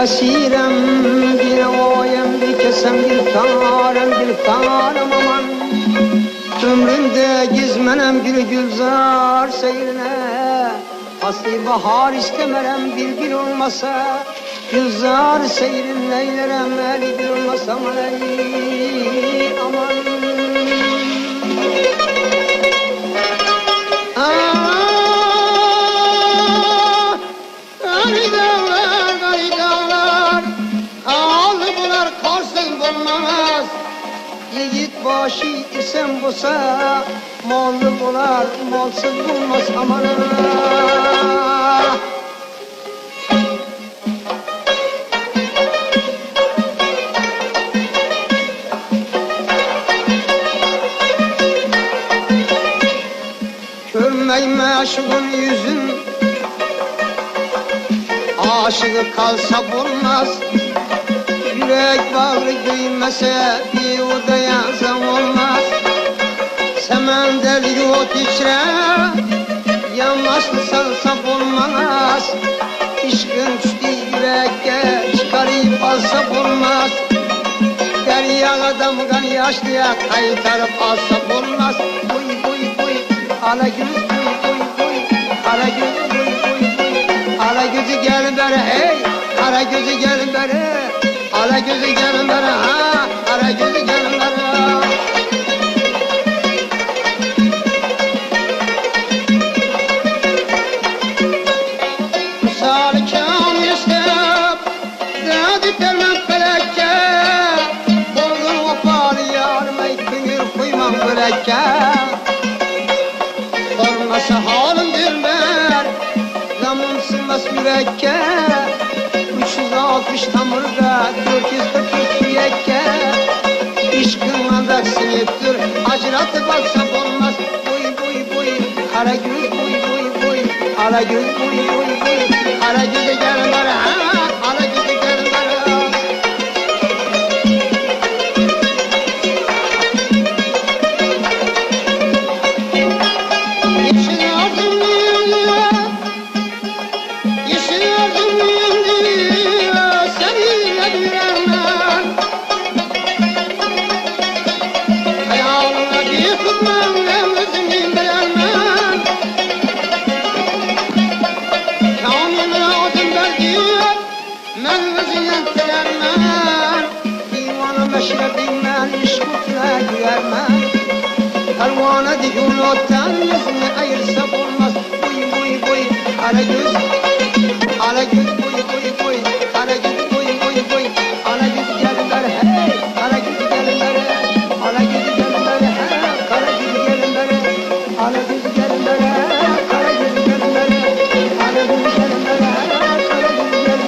esirem, bir oyem, bir kesem, bir tarem aman. Ömrümde gizmenem bir gülzar seyrine, fasli bahar istemerem bir olmasa. Gülzar seyrin neylerem, eli bir olmasa aman ey aman. Yiğit başı isem bulsa, mallı bular, malsız bulmaz aman. Görmeyim aşığın yüzün, aşığı kalsa bulmaz. Yürek bağrı düğmese bir odaya zam olmaz. Semender yot içre, yanmaslı salsa bulmaz. İşkın düştü yürekke, çıkarıp alsa bulmaz. Derya damgan yaşlıya kaytarıp alsa bulmaz. Boy, ala göz boy, ala göz boy. Ala gözü gel bere hey, ala gözü gel bere. Ala gözü gelin bana, ha, ala gözü gelin bana. Salikan istep, dedi termen felekke. Bolgun vapar yarmay, kıyır koymam börekke. Sormasa halim dilber, zaman sığmaz yürekke. 360 tamırda 443 yekke. İşkın adak siniptir, acıratı baksam olmaz. Boy, kara göz boy, ala göz boy, kara gözü gelin bana, ala gözü gelin bana. Pervane diyun ottan yüzünü ayırsa olmaz. Boy, ala göz boy.